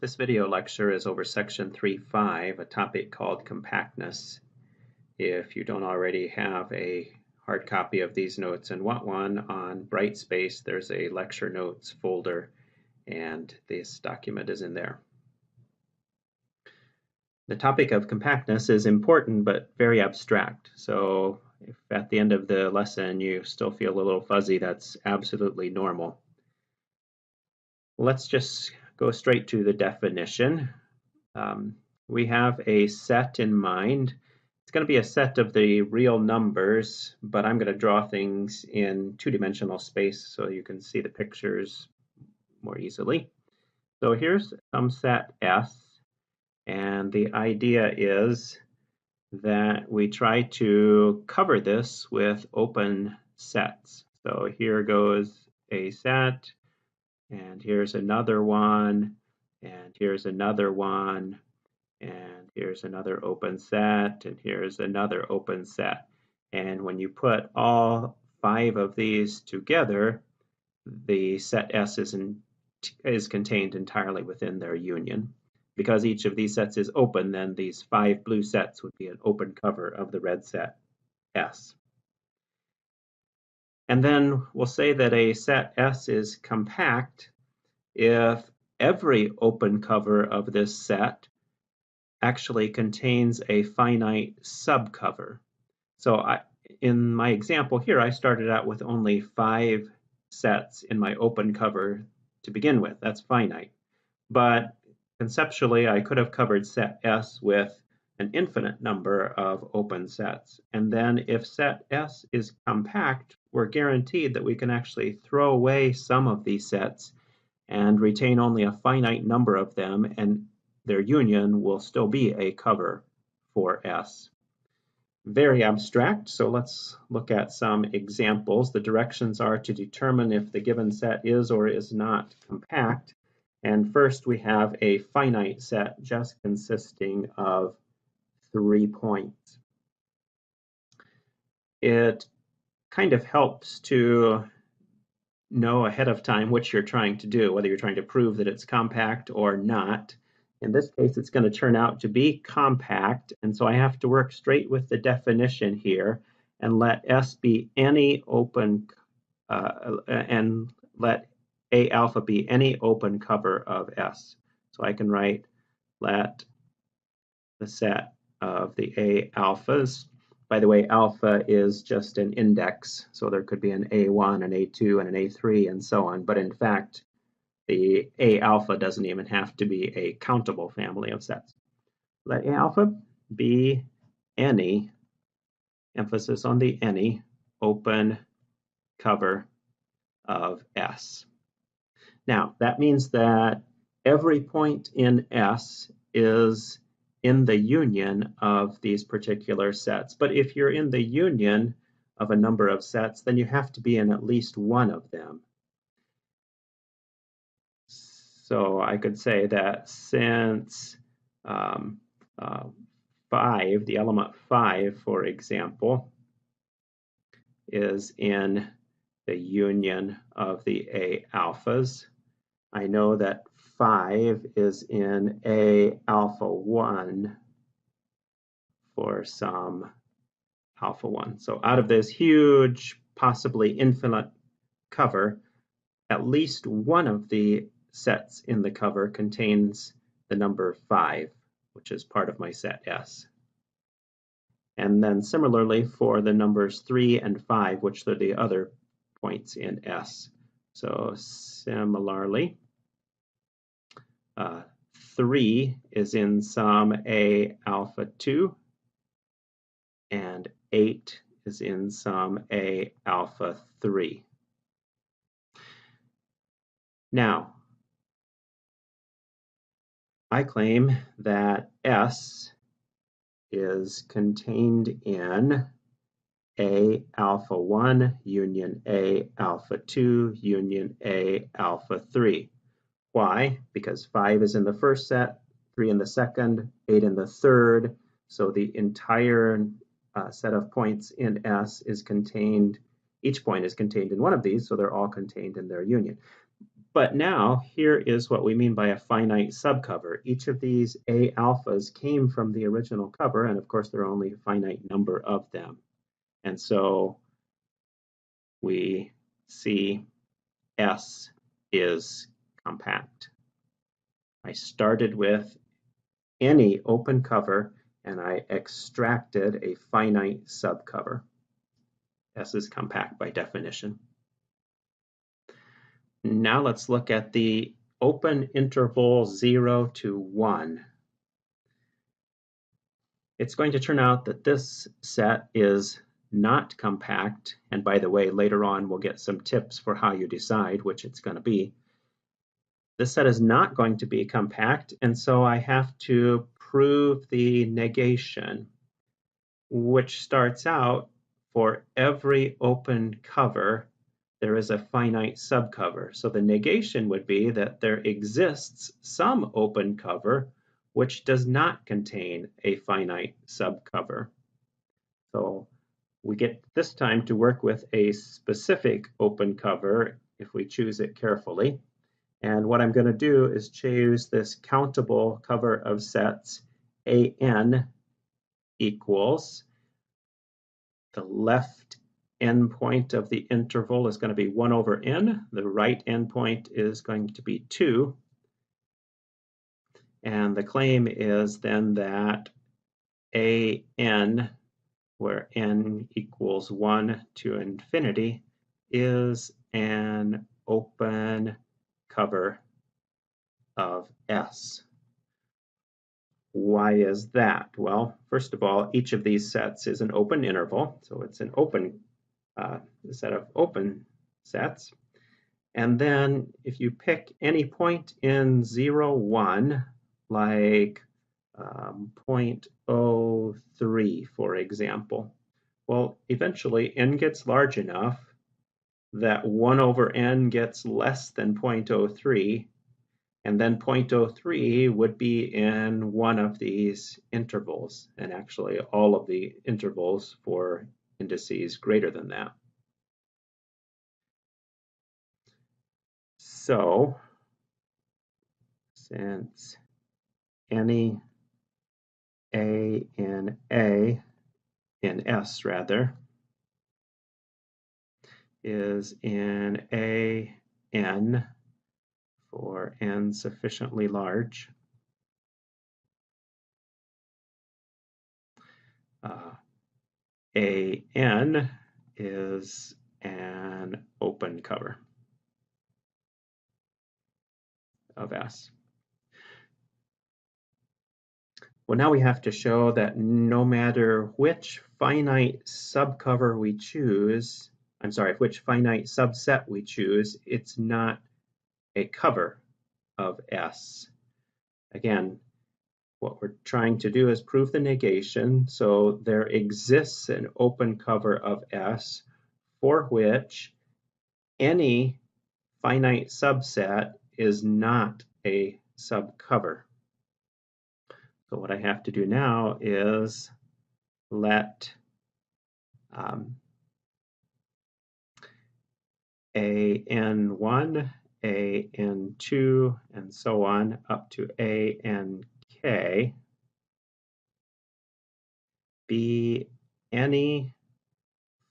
This video lecture is over section 3.5, a topic called compactness. If you don't already have a hard copy of these notes and want one, on Brightspace there's a lecture notes folder and this document is in there. The topic of compactness is important but very abstract, so if at the end of the lesson you still feel a little fuzzy, that's absolutely normal. Let's just go straight to the definition. We have a set in mind. It's going to be a set of the real numbers, but I'm going to draw things in two-dimensional space so you can see the pictures more easily. So here's some set S, and the idea is that we try to cover this with open sets. So here goes a set, and here's another one, and here's another one, and here's another open set, and here's another open set. And when you put all 5 of these together, the set S is contained entirely within their union. Because each of these sets is open, then these 5 blue sets would be an open cover of the red set S. And then we'll say that a set S is compact if every open cover of this set actually contains a finite subcover. So in my example here, I started out with only 5 sets in my open cover to begin with. That's finite. But conceptually, I could have covered set S with an infinite number of open sets. And then if set S is compact, we're guaranteed that we can actually throw away some of these sets and retain only a finite number of them, and their union will still be a cover for S. Very abstract, so let's look at some examples. The directions are to determine if the given set is or is not compact. And first we have a finite set just consisting of 3 points. It kind of helps to know ahead of time what you're trying to do, whether you're trying to prove that it's compact or not. In this case, it's going to turn out to be compact, and so I have to work straight with the definition here and let S be any open, and let A alpha be any open cover of S. So I can write let the set of the A alphas. By the way, alpha is just an index, so there could be an A1, an A2, and an A3, and so on. But in fact, the A alpha doesn't even have to be a countable family of sets. Let A alpha be any, emphasis on the any, open cover of S. Now, that means that every point in S is in the union of these particular sets. But if you're in the union of a number of sets, then you have to be in at least one of them. So I could say that since 5, the element 5, for example, is in the union of the A alphas, I know that 5 is in A alpha 1 for some alpha 1. So out of this huge, possibly infinite cover, at least one of the sets in the cover contains the number 5, which is part of my set S. And then similarly for the numbers 3 and 5, which are the other points in S. So similarly, 3 is in some A alpha 2, and 8 is in some A alpha 3. Now, I claim that S is contained in A alpha 1 union A alpha 2 union A alpha 3. Why? Because 5 is in the first set, 3 in the second, 8 in the third. So the entire set of points in S is contained, each point is contained in one of these, so they're all contained in their union. But now here is what we mean by a finite subcover. Each of these A alphas came from the original cover, and of course there are only a finite number of them. And so we see S is compact. I started with any open cover and I extracted a finite subcover. S is compact by definition. Now let's look at the open interval 0 to 1. It's going to turn out that this set is not compact, and by the way, later on we'll get some tips for how you decide which it's going to be. This set is not going to be compact, and so I have to prove the negation, which starts out for every open cover there is a finite subcover. So the negation would be that there exists some open cover which does not contain a finite subcover. So we get this time to work with a specific open cover if we choose it carefully. And what I'm going to do is choose this countable cover of sets AN equals the left endpoint of the interval is going to be 1 over n. The right endpoint is going to be 2. And the claim is then that AN, where n equals 1 to infinity, is an open cover of S. Why is that? Well, first of all, each of these sets is an open interval, so it's an open set of open sets. And then if you pick any point in 0, 1, like 0.03, for example, well, eventually n gets large enough that 1 over n gets less than 0.03, and then 0.03 would be in one of these intervals, and actually all of the intervals for indices greater than that. So, since any A in S rather, is in AN for n sufficiently large, AN is an open cover of S. Well, now we have to show that no matter which finite subcover we choose, which finite subset we choose, it's not a cover of S. Again, what we're trying to do is prove the negation, so there exists an open cover of S for which any finite subset is not a subcover. So what I have to do now is let AN1, AN2, and so on up to ANK be any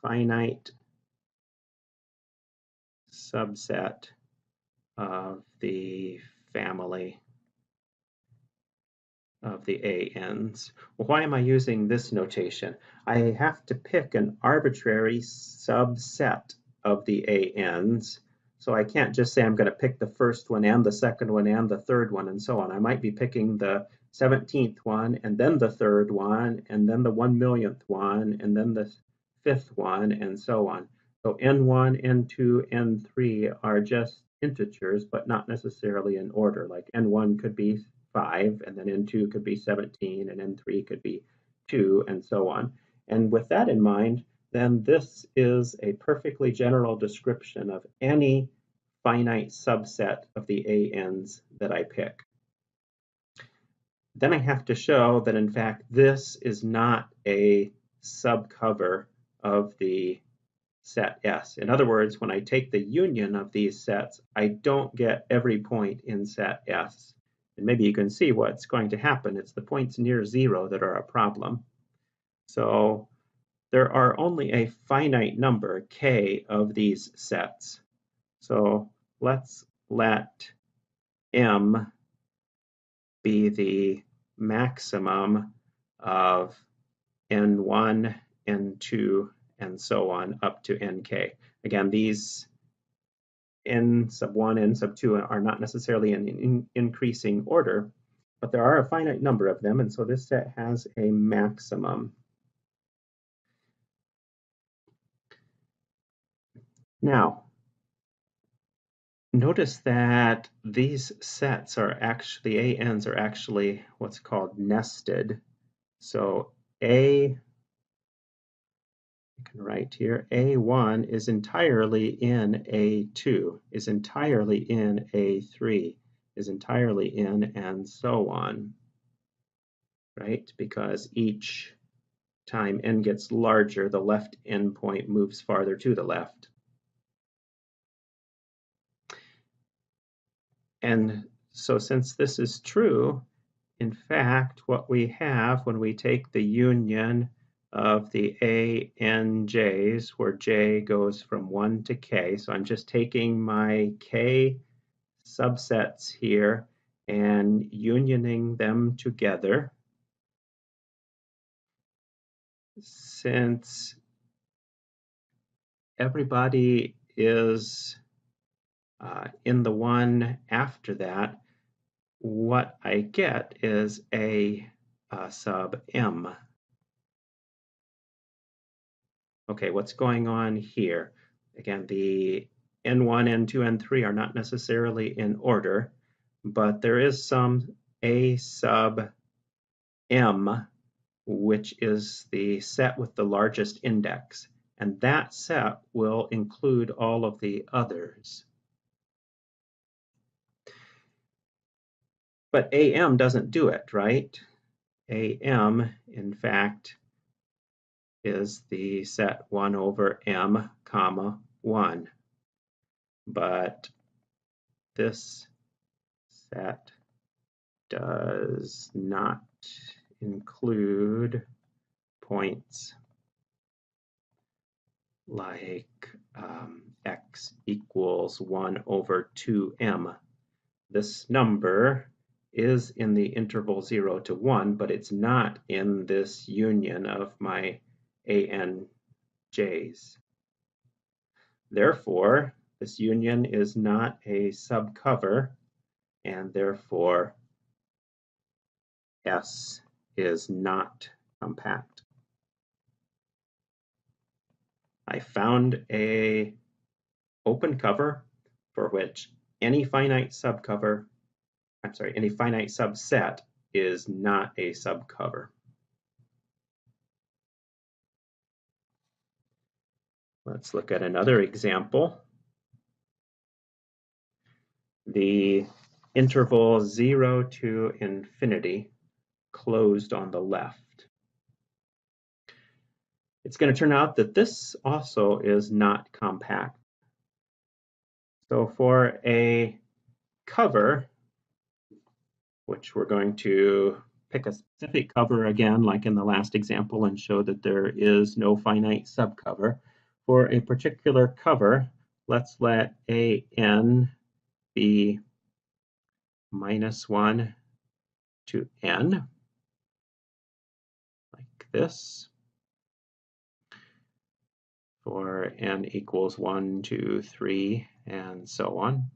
finite subset of the family of the ANs. Well, why am I using this notation? I have to pick an arbitrary subset of the ANs. So I can't just say I'm going to pick the first one and the second one and the third one and so on. I might be picking the 17th one and then the third one and then the 1,000,000th one and then the 5th one and so on. So N1, N2, N3 are just integers, but not necessarily in order. Like N1 could be 5, and then N2 could be 17, and N3 could be 2, and so on. And with that in mind, then this is a perfectly general description of any finite subset of the ANs that I pick. Then I have to show that, in fact, this is not a subcover of the set S. In other words, when I take the union of these sets, I don't get every point in set S. And maybe you can see what's going to happen. It's the points near zero that are a problem. So there are only a finite number, k, of these sets. So let's let M be the maximum of N1, N2, and so on up to Nk. Again, these N sub 1, N sub 2 are not necessarily in increasing order, but there are a finite number of them, and so this set has a maximum. Now, notice that these sets are actually, ANs are actually what's called nested. So I can write here, A1 is entirely in A2, is entirely in A3, is entirely in, and so on, right? Because each time n gets larger, the left endpoint moves farther to the left. And so since this is true, in fact, what we have when we take the union of the A, N, J's, where J goes from 1 to K, so I'm just taking my K subsets here and unioning them together. Since everybody is in the one after that, what I get is A sub M. Okay, what's going on here? Again, the N1, N2, N3 are not necessarily in order, but there is some A sub M, which is the set with the largest index, and that set will include all of the others. But AM doesn't do it, right? AM, in fact, is the set 1 over M, comma, 1. But this set does not include points like x equals 1 over 2m. This number is in the interval 0 to 1, but it's not in this union of my ANJs. Therefore, this union is not a subcover, and therefore S is not compact. I found a open cover for which any finite subset is not a subcover. Let's look at another example. The interval 0 to infinity closed on the left. It's going to turn out that this also is not compact. So for a cover, which we're going to pick a specific cover again, like in the last example, and show that there is no finite subcover. For a particular cover, let's let AN be -1 to n, like this. For n equals 1, 2, 3, and so on.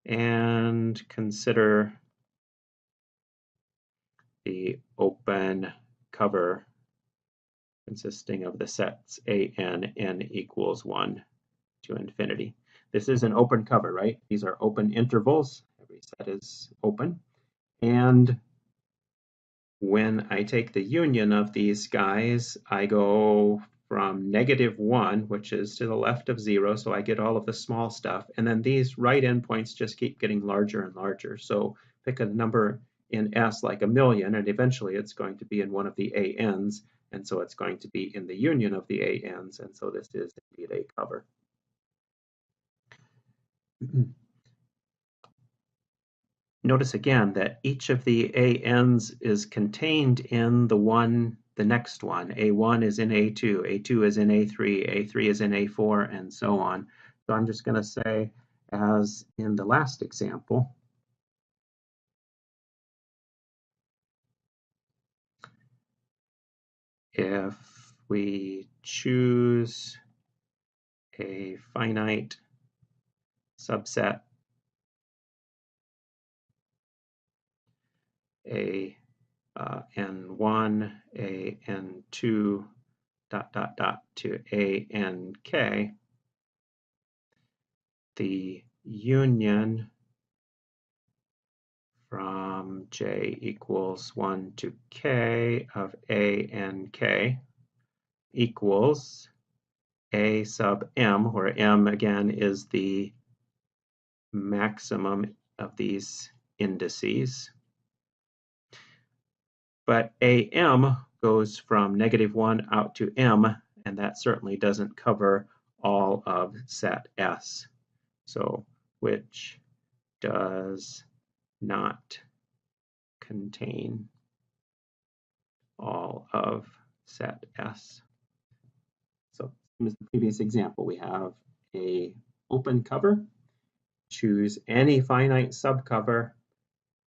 And consider the open cover consisting of the sets AN, n equals 1 to infinity. This is an open cover, right? These are open intervals. Every set is open. And when I take the union of these guys, I go from -1, which is to the left of 0, so I get all of the small stuff. And then these right endpoints just keep getting larger and larger. So pick a number in S like 1,000,000, and eventually it's going to be in one of the ANs. and so it's going to be in the union of the ANs, and so this is indeed a cover. Notice again that each of the ANs is contained in the next one. A1 is in A2, A2 is in A3, A3 is in A4, and so on. So I'm just going to say, as in the last example, if we choose a finite subset A n1, A n2, to A n k, the union from j equals 1 to k of A n k equals A sub m, where m again is the maximum of these indices. But AM goes from -1 out to m, and that certainly doesn't cover all of set S. So, which does not contain all of set S. So, in the previous example, we have a open cover. Choose any finite subcover,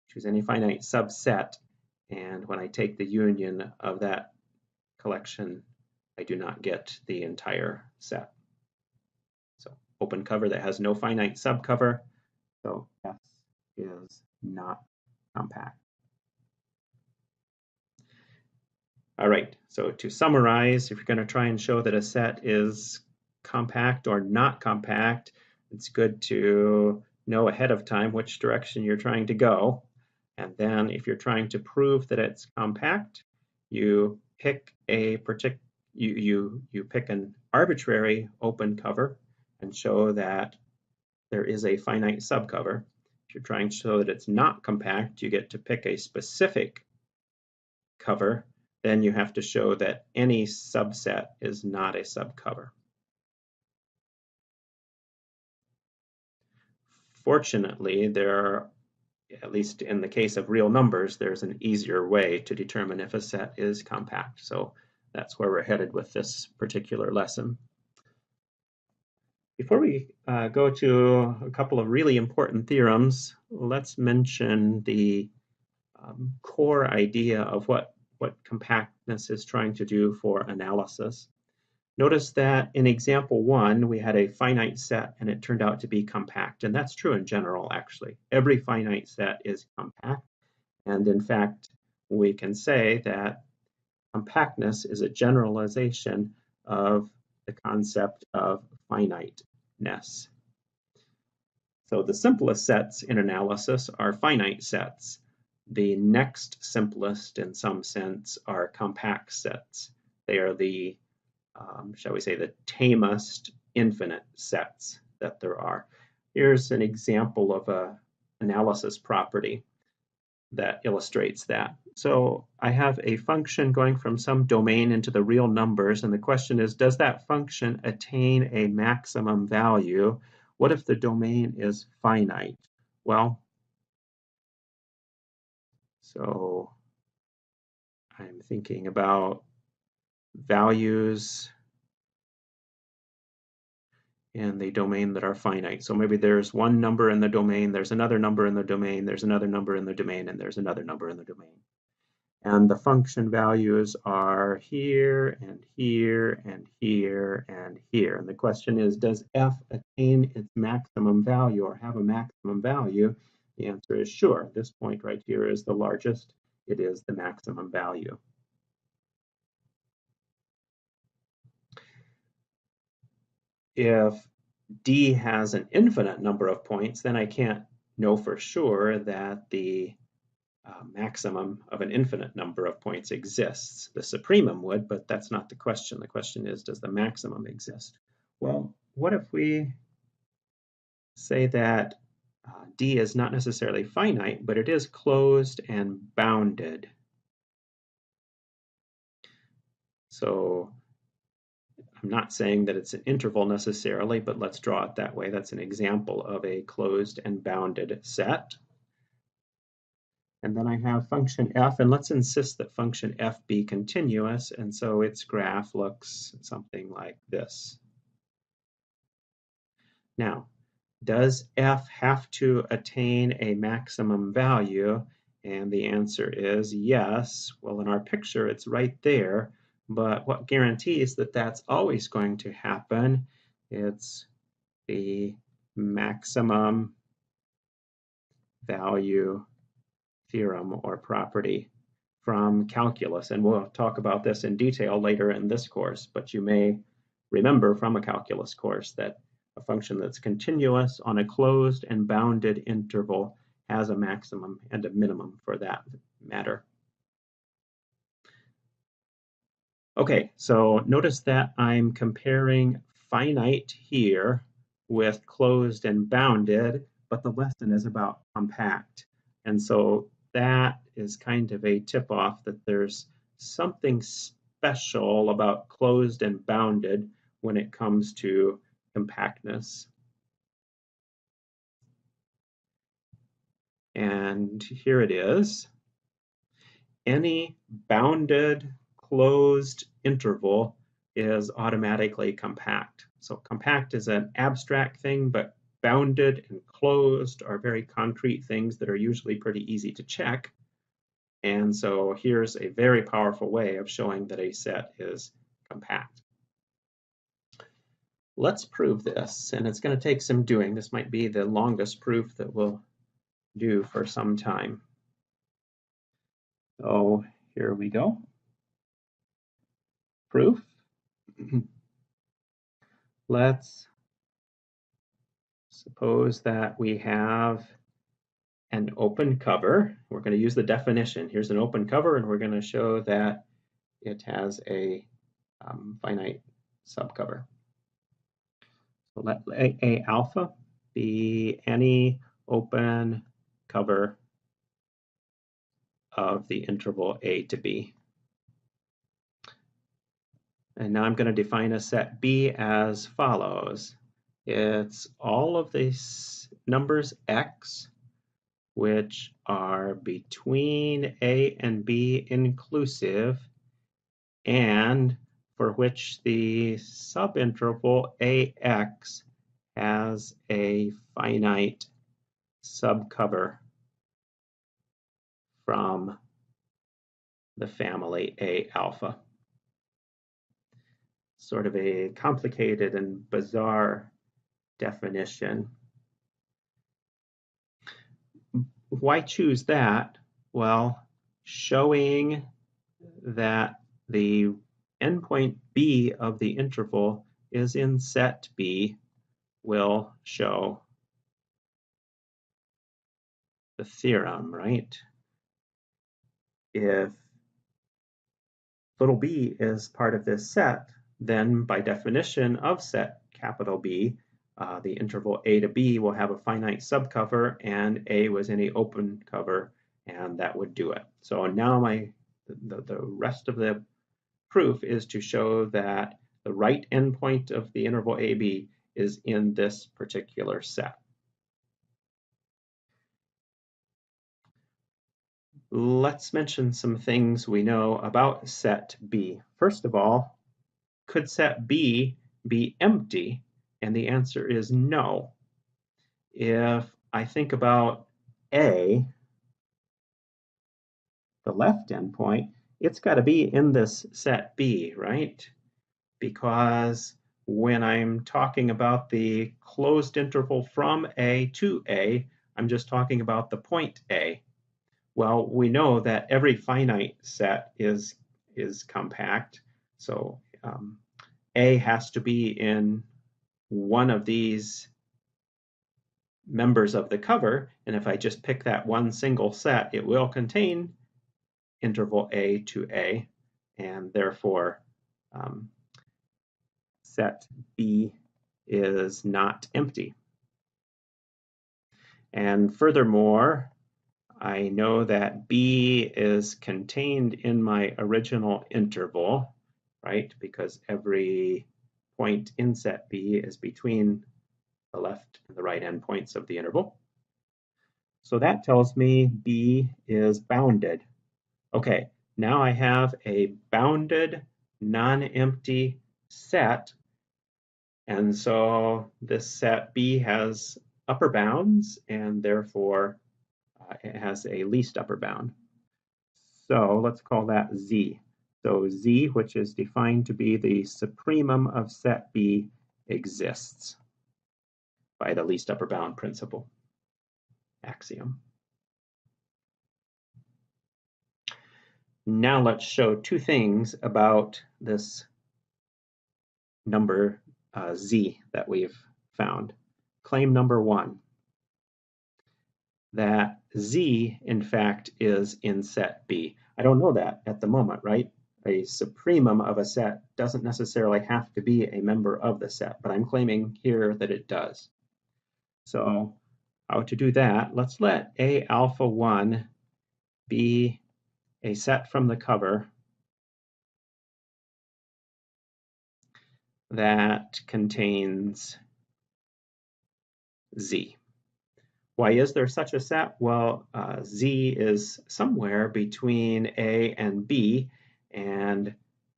choose any finite subset, and when I take the union of that collection, I do not get the entire set. So open cover that has no finite subcover, so S is not compact. All right, so to summarize, if you're going to try and show that a set is compact or not compact, it's good to know ahead of time which direction you're trying to go. And then if you're trying to prove that it's compact, you pick a you pick an arbitrary open cover and show that there is a finite subcover. If you're trying to show that it's not compact, you get to pick a specific cover. Then you have to show that any subset is not a subcover. Fortunately, at least in the case of real numbers, there's an easier way to determine if a set is compact. So that's where we're headed with this particular lesson. Before we go to a couple of really important theorems, let's mention the core idea of what compactness is trying to do for analysis. Notice that in example 1, we had a finite set and it turned out to be compact. And that's true in general, actually. Every finite set is compact. And in fact, we can say that compactness is a generalization of the concept of finiteness. So the simplest sets in analysis are finite sets. The next simplest, in some sense, are compact sets. They are the shall we say, the tamest infinite sets that there are. Here's an example of an analysis property that illustrates that. So I have a function going from some domain into the real numbers, and the question is, does that function attain a maximum value? What if the domain is finite? Well, so I'm thinking about values in the domain that are finite. So maybe there's one number in the domain, there's another number in the domain, there's another number in the domain, and there's another number in the domain. And the function values are here and here and here and here. And the question is, does f attain its maximum value or have a maximum value? The answer is sure. This point right here is the largest. It is the maximum value. If D has an infinite number of points, then I can't know for sure that the maximum of an infinite number of points exists. The supremum would, but that's not the question. The question is, does the maximum exist? Well, what if we say that D is not necessarily finite, but it is closed and bounded? So I'm not saying that it's an interval necessarily, but let's draw it that way. That's an example of a closed and bounded set. And then I have function f, and let's insist that function f be continuous, and so its graph looks something like this. Now, does f have to attain a maximum value? And the answer is yes. Well, in our picture, it's right there, but what guarantees that that's always going to happen? It's the maximum value theorem or property from calculus. And we'll talk about this in detail later in this course, but you may remember from a calculus course that a function that's continuous on a closed and bounded interval has a maximum and a minimum for that matter. Okay, so notice that I'm comparing finite here with closed and bounded, but the lesson is about compact. And so that is kind of a tip-off that there's something special about closed and bounded when it comes to compactness. And here it is. Any bounded closed interval is automatically compact. So compact is an abstract thing, but bounded and closed are very concrete things that are usually pretty easy to check. And so here's a very powerful way of showing that a set is compact. Let's prove this, and it's going to take some doing. This might be the longest proof that we'll do for some time. So here we go. Proof. Let's suppose that we have an open cover. We're going to use the definition. Here's an open cover, and we're going to show that it has a finite subcover. So let A alpha be any open cover of the interval A to B. And now I'm going to define a set B as follows. It's all of these numbers x which are between A and B inclusive, and for which the subinterval AX has a finite subcover from the family A alpha. Sort of a complicated and bizarre definition. Why choose that? Well, showing that the endpoint B of the interval is in set B will show the theorem, right? If little b is part of this set, then by definition of set capital B, the interval A to B will have a finite subcover, and A was any open cover, and that would do it. So now the rest of the proof is to show that the right endpoint of the interval AB is in this particular set. Let's mention some things we know about set B. First of all, could set B be empty? And the answer is no. If I think about A, the left endpoint, it's got to be in this set B, right? Because when I'm talking about the closed interval from A to A, I'm just talking about the point A. Well, we know that every finite set is compact, so A has to be in one of these members of the cover, and if I just pick that one single set, it will contain interval A to A, and therefore set B is not empty. And furthermore, I know that B is contained in my original interval, right? Because every point in set B is between the left and the right endpoints of the interval. So that tells me B is bounded. Okay, now I have a bounded, non-empty set. And so this set B has upper bounds, and therefore it has a least upper bound. So let's call that Z. So Z, which is defined to be the supremum of set B, exists by the least upper bound principle axiom. Now let's show two things about this number Z that we've found. Claim number one, that Z, in fact, is in set B. I don't know that at the moment, right? A supremum of a set doesn't necessarily have to be a member of the set, but I'm claiming here that it does. So how to do that? Let's let A alpha 1 be a set from the cover that contains Z. Why is there such a set? Well, Z is somewhere between A and B, and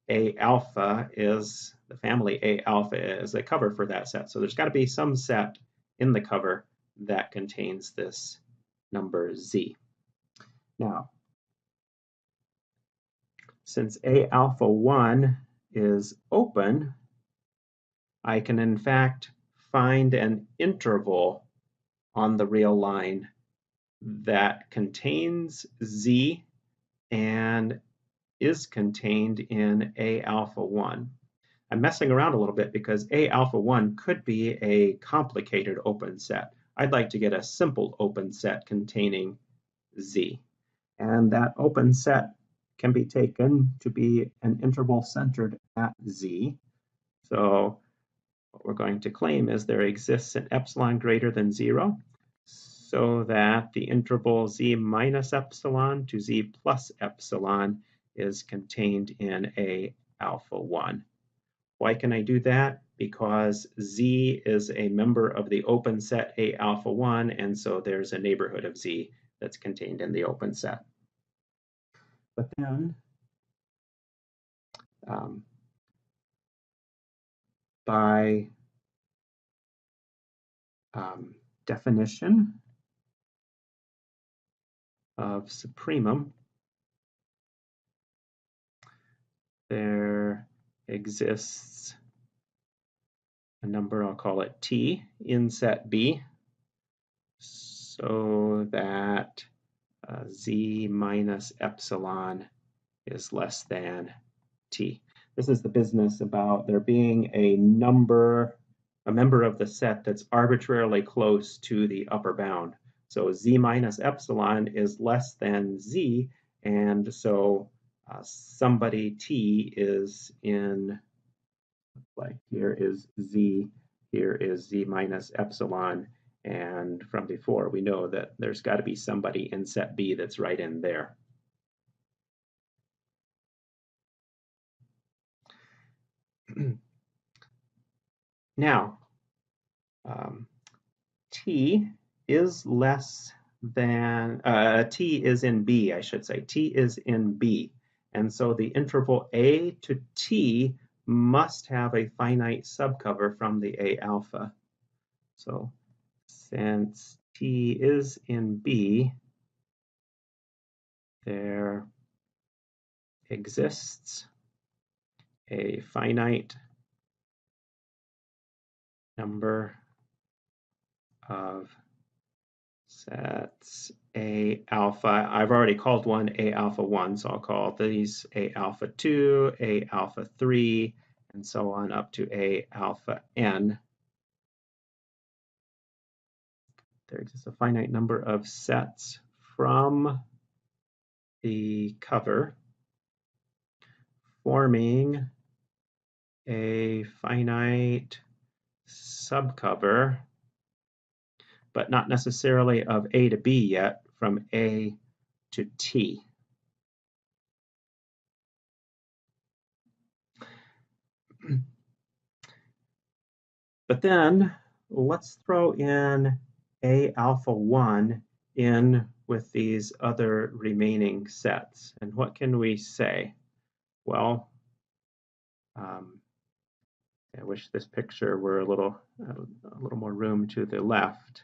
A alpha is the family A alpha is the cover for that set. So there's got to be some set in the cover that contains this number Z. Now, since A alpha 1 is open, I can in fact find an interval on the real line that contains Z and is contained in A alpha 1. I'm messing around a little bit because A alpha 1 could be a complicated open set. I'd like to get a simple open set containing Z. And that open set can be taken to be an interval centered at Z. So what we're going to claim is there exists an epsilon greater than 0, so that the interval Z minus epsilon to Z plus epsilon is contained in A alpha 1. Why can I do that? Because Z is a member of the open set A alpha 1, and so there's a neighborhood of Z that's contained in the open set. But then by definition of supremum, there exists a number, I'll call it T, in set B, so that Z minus epsilon is less than T. This is the business about there being a member of the set that's arbitrarily close to the upper bound. So Z minus epsilon is less than Z, and so somebody T is in, like here is Z, here is Z minus epsilon, and from before we know that there's got to be somebody in set B that's right in there. Now, T is less than, T is in B, I should say. T is in B. And so the interval A to T must have a finite subcover from the A alpha. So since T is in B, there exists a finite number of sets A alpha. I've already called one A alpha 1, so I'll call these A alpha 2, A alpha 3, and so on up to A alpha n. There exists a finite number of sets from the cover forming a finite subcover, but not necessarily of A to B yet, from A to T. But then let's throw in A alpha 1 in with these other remaining sets. And what can we say? Well, I wish this picture were a little more room to the left.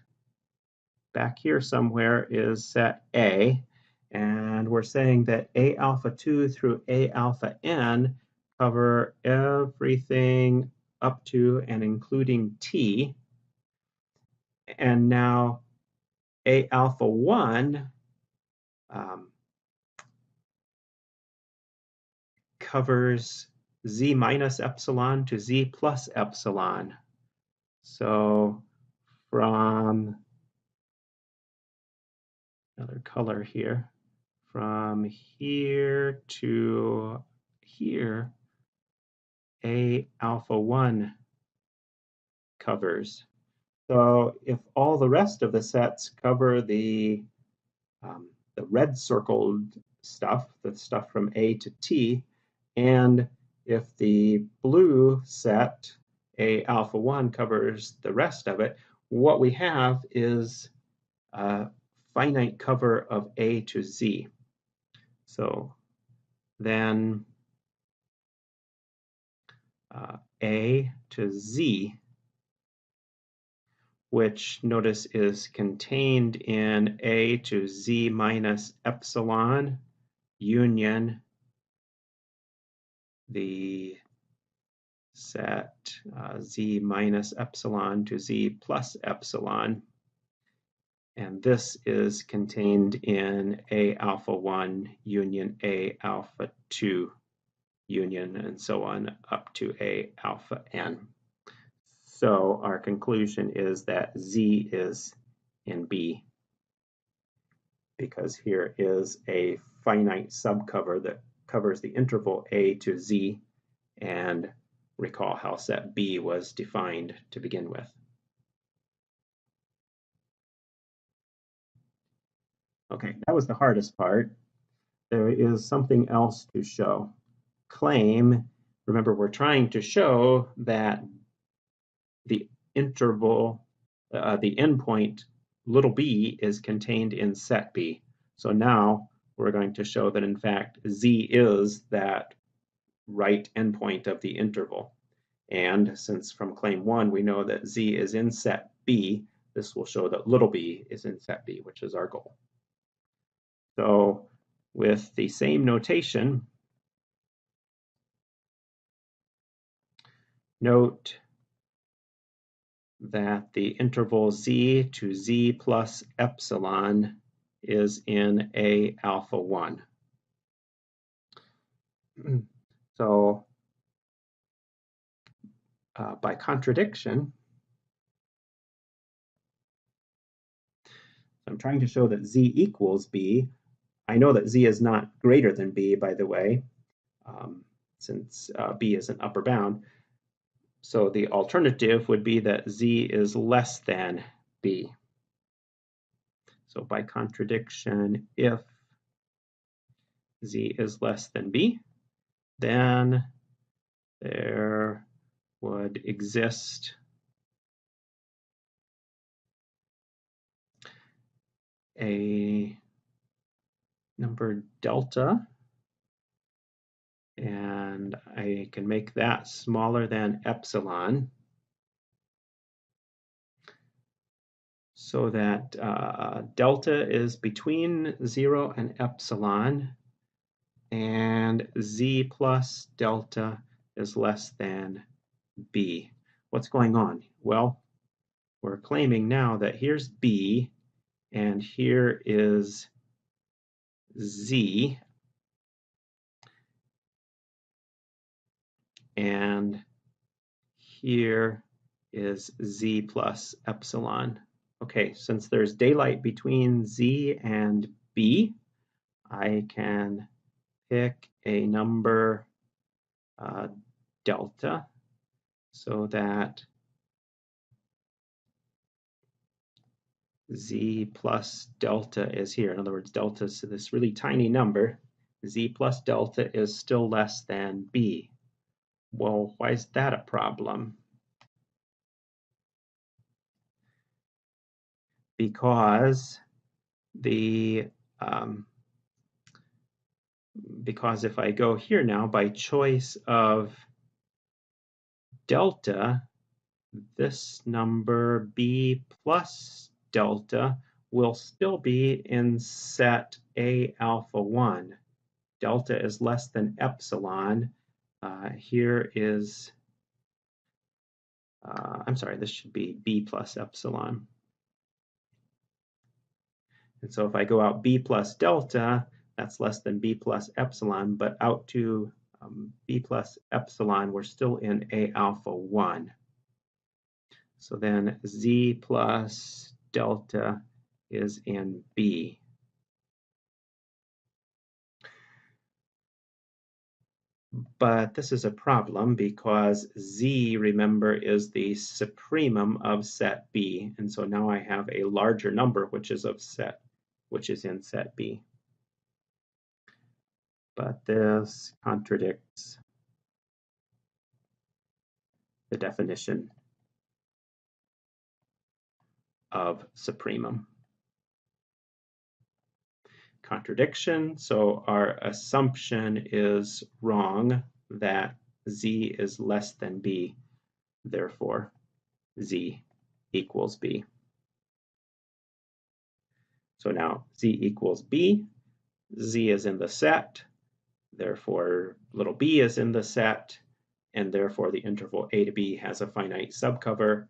Back here somewhere is set A, and we're saying that A alpha 2 through A alpha n cover everything up to and including T. And now A alpha 1 covers Z minus epsilon to Z plus epsilon. So from another color here, from here to here, A alpha 1 covers. So if all the rest of the sets cover the red circled stuff, the stuff from A to T, and if the blue set, A alpha 1, covers the rest of it, what we have is a finite cover of A to Z. So then A to Z, which notice is contained in A to Z minus epsilon union the set Z minus epsilon to Z plus epsilon. And this is contained in A alpha 1 union A alpha 2 union and so on up to A alpha n. So our conclusion is that Z is in B because here is a finite subcover that covers the interval A to Z, and recall how set B was defined to begin with. Okay, that was the hardest part. There is something else to show. Claim, remember we're trying to show that the interval, the endpoint little b is contained in set B. So now we're going to show that in fact Z is that right endpoint of the interval. And since from claim 1 we know that Z is in set B, this will show that little b is in set B, which is our goal. So with the same notation, note that the interval Z to Z plus epsilon is in A alpha 1. So by contradiction, I'm trying to show that Z equals B. I know that Z is not greater than B, by the way, since B is an upper bound. So the alternative would be that Z is less than B. So by contradiction, if Z is less than B, then there would exist a number delta, and I can make that smaller than epsilon so that delta is between 0 and epsilon, and Z plus delta is less than B. What's going on? Well, we're claiming now that here's B and here is Z, and here is Z plus epsilon. Okay, since there's daylight between Z and B, I can pick a number delta so that Z plus delta is here. In other words, delta is this really tiny number. Z plus delta is still less than B. Well, why is that a problem? because because if I go here now by choice of delta, this number b plus delta will still be in set A alpha 1. Delta is less than epsilon. Here is, I'm sorry, this should be b plus epsilon. And so if I go out b plus delta, that's less than b plus epsilon, but out to b plus epsilon, we're still in A alpha 1. So then z plus delta is in B. But this is a problem because z, remember, is the supremum of set B. And so now I have a larger number which is in set B. But this contradicts the definition of supremum. Contradiction, so our assumption is wrong that z is less than b, therefore z equals b. So now z equals b, z is in the set, therefore little b is in the set, and therefore the interval a to b has a finite subcover,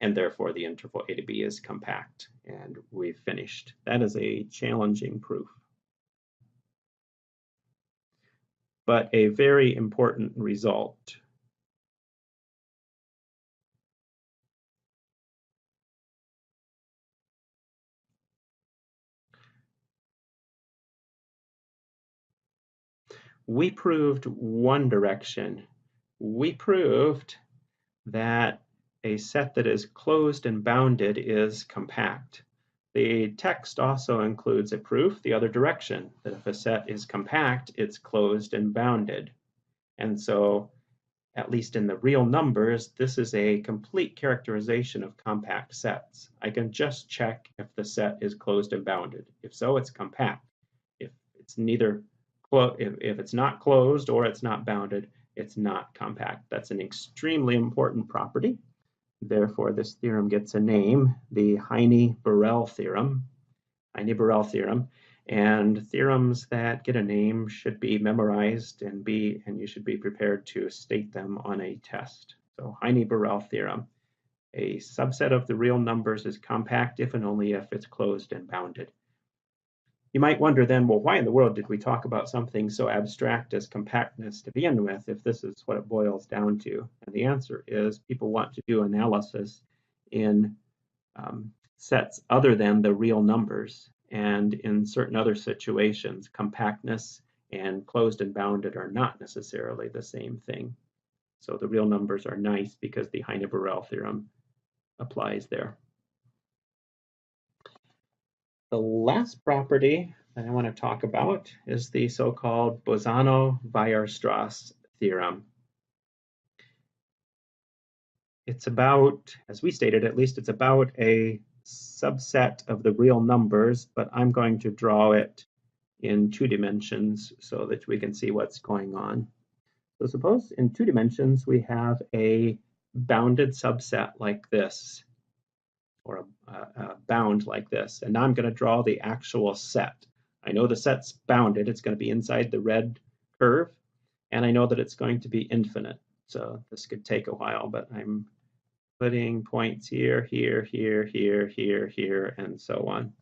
and therefore the interval a to b is compact. And we've finished. That is a challenging proof, but a very important result. We proved one direction. We proved that a set that is closed and bounded is compact. The text also includes a proof the other direction, that if a set is compact, it's closed and bounded. And so, at least in the real numbers, this is a complete characterization of compact sets. I can just check if the set is closed and bounded. If so, it's compact. If it's neither, if it's not closed or it's not bounded, it's not compact. That's an extremely important property. Therefore, this theorem gets a name, the Heine-Borel theorem. Heine-Borel theorem. And theorems that get a name should be memorized and you should be prepared to state them on a test. So Heine-Borel theorem. A subset of the real numbers is compact if and only if it's closed and bounded. You might wonder then, well, why in the world did we talk about something so abstract as compactness to begin with if this is what it boils down to? And the answer is people want to do analysis in sets other than the real numbers. And in certain other situations, compactness and closed and bounded are not necessarily the same thing. So the real numbers are nice because the Heine-Borel theorem applies there. The last property that I want to talk about is the so-called Bolzano-Weierstrass theorem. It's about, as we stated at least, it's about a subset of the real numbers, but I'm going to draw it in 2 dimensions so that we can see what's going on. So suppose in 2 dimensions we have a bounded subset like this, or a bound like this. And now I'm going to draw the actual set. I know the set's bounded. It's going to be inside the red curve. And I know that it's going to be infinite. So this could take a while, but I'm putting points here, here, here, here, here, here, and so on.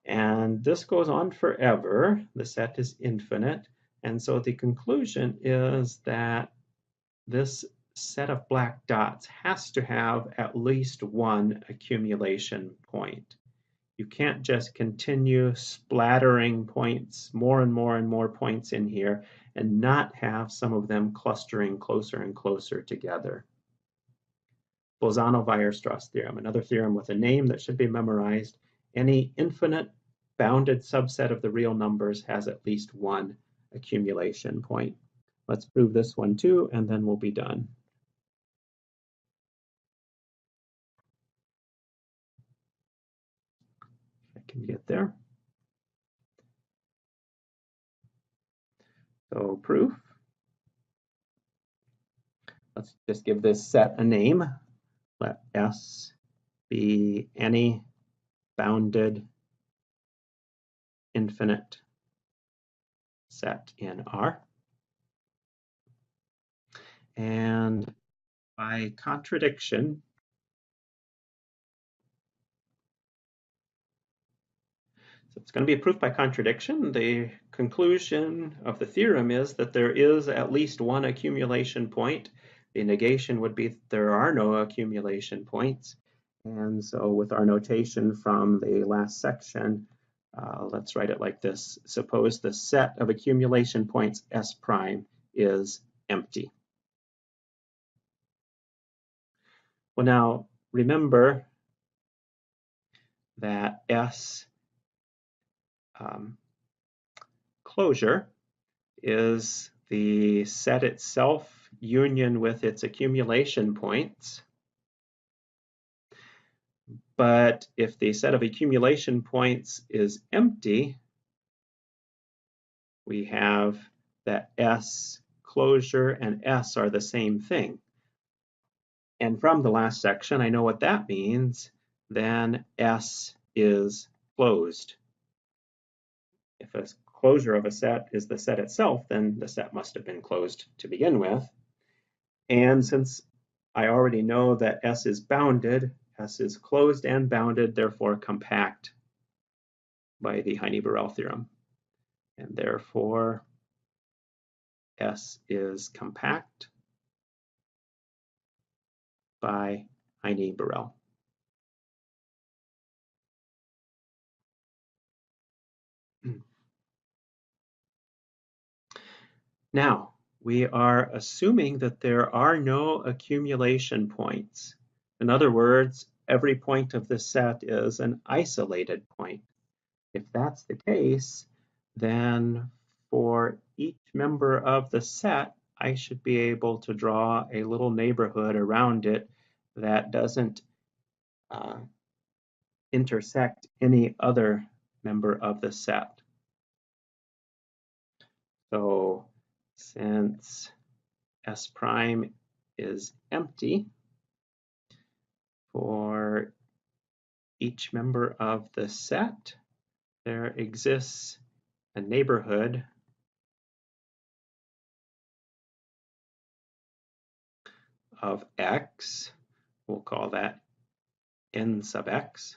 And this goes on forever. The set is infinite. And so the conclusion is that this set of black dots has to have at least one accumulation point. You can't just continue splattering points, more and more and more points in here, and not have some of them clustering closer and closer together. Bolzano-Weierstrass theorem, another theorem with a name that should be memorized. Any infinite bounded subset of the real numbers has at least one accumulation point. Let's prove this one too, and then we'll be done. can get there. So proof. Let's just give this set a name. Let S be any bounded infinite set in R. And by contradiction, so it's going to be a proof by contradiction. The conclusion of the theorem is that there is at least one accumulation point. The negation would be that there are no accumulation points. And so with our notation from the last section, let's write it like this. Suppose the set of accumulation points S prime is empty. Well, now remember that S closure is the set itself union with its accumulation points. But if the set of accumulation points is empty, we have that S closure and S are the same thing. And from the last section, I know what that means. Then S is closed. If a closure of a set is the set itself, then the set must have been closed to begin with. And since I already know that S is bounded, S is closed and bounded, therefore compact by the Heine-Borel theorem. And therefore, S is compact by Heine-Borel. Now, we are assuming that there are no accumulation points. In other words, every point of the set is an isolated point. If that's the case, then for each member of the set, I should be able to draw a little neighborhood around it that doesn't intersect any other member of the set. So since S prime is empty, for each member of the set, there exists a neighborhood of X. We'll call that N sub X.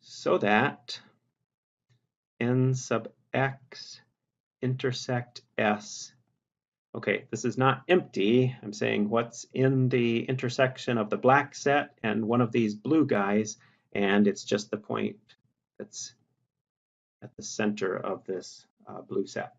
So that N sub X intersect S. Okay, this is not empty. I'm saying what's in the intersection of the black set and one of these blue guys, and it's just the point that's at the center of this blue set.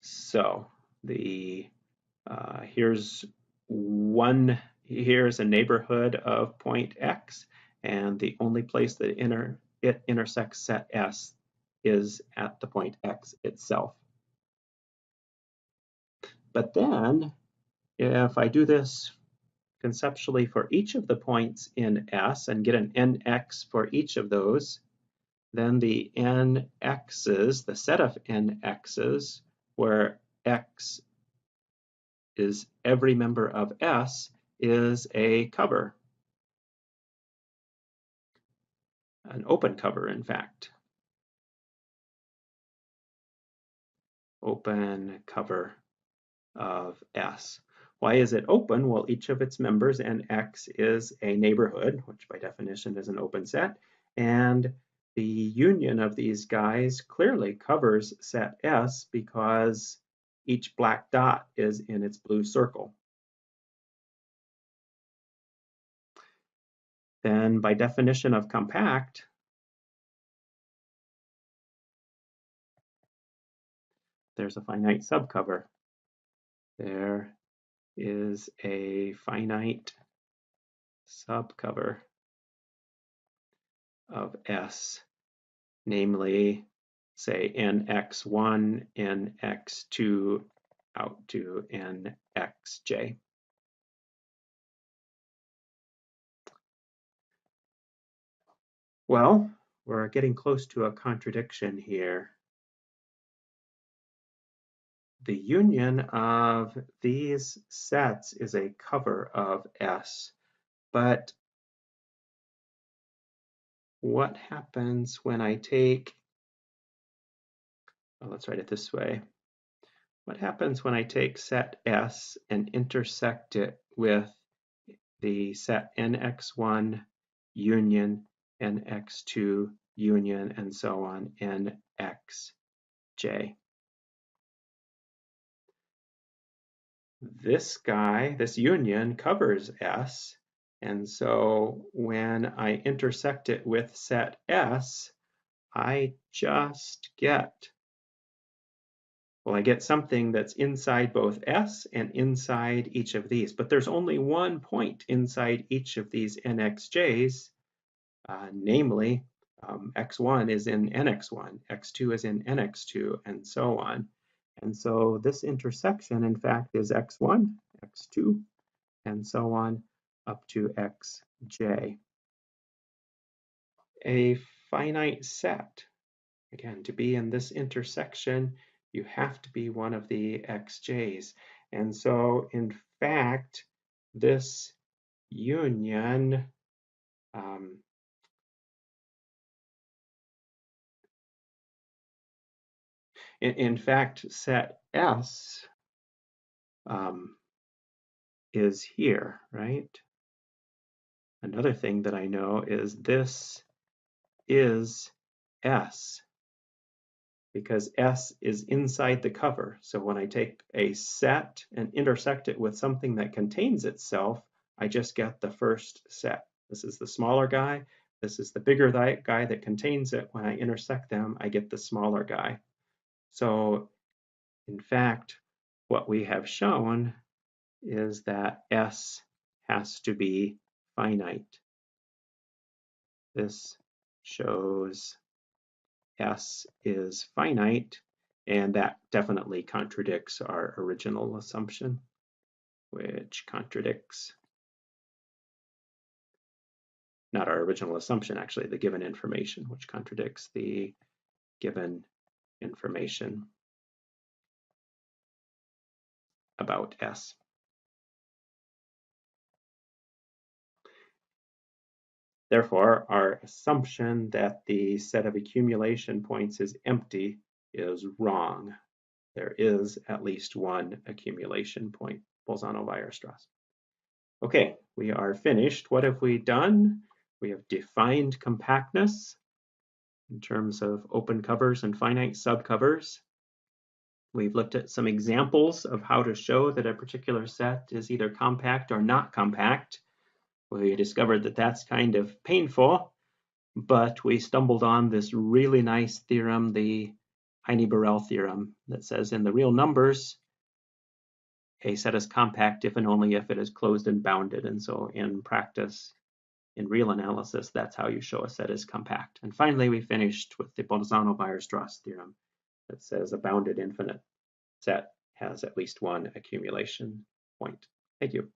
So here's a neighborhood of point X, and the only place that it intersects set S is at the point X itself. But then, if I do this conceptually for each of the points in S and get an nx for each of those, then the nx's, the set of nx's, where x is every member of S, is a cover, an open cover, in fact. Open cover of S. Why is it open? Well, each of its members, nx, is a neighborhood, which by definition is an open set, and the union of these guys clearly covers set S because each black dot is in its blue circle. Then by definition of compact, there's a finite subcover. There is a finite subcover of S, namely, say, nx1, nx2, out to nxj. Well, we're getting close to a contradiction here. The union of these sets is a cover of S, but what happens when I take, well, let's write it this way. What happens when I take set S and intersect it with the set nx1 union nx2 union and so on nxj? This guy, this union covers S, and so when I intersect it with set S, I just get, well, I get something that's inside both S and inside each of these, but there's only one point inside each of these nxj's, namely x1 is in nx1, x2 is in nx2, and so on. And so this intersection, in fact, is x1, x2, and so on up to xj. A finite set, again, to be in this intersection, you have to be one of the xj's. And so, in fact, this union in fact, set S is here, right? Another thing that I know is this is S, because S is inside the cover. So when I take a set and intersect it with something that contains itself, I just get the first set. This is the smaller guy. This is the bigger guy that contains it. When I intersect them, I get the smaller guy. So in fact, what we have shown is that S has to be finite. This shows S is finite, and that definitely contradicts our original assumption, which contradicts, not our original assumption, actually, the given information, which contradicts the given information about S. Therefore, our assumption that the set of accumulation points is empty is wrong. There is at least one accumulation point, Bolzano-Weierstrass. Okay, we are finished. What have we done? We have defined compactness in terms of open covers and finite subcovers. We've looked at some examples of how to show that a particular set is either compact or not compact. We discovered that that's kind of painful, but we stumbled on this really nice theorem, the Heine-Borel theorem, that says in the real numbers, a set is compact if and only if it is closed and bounded. And so in practice, in real analysis, that's how you show a set is compact. And finally, we finished with the Bolzano-Weierstrass theorem that says a bounded infinite set has at least one accumulation point. Thank you.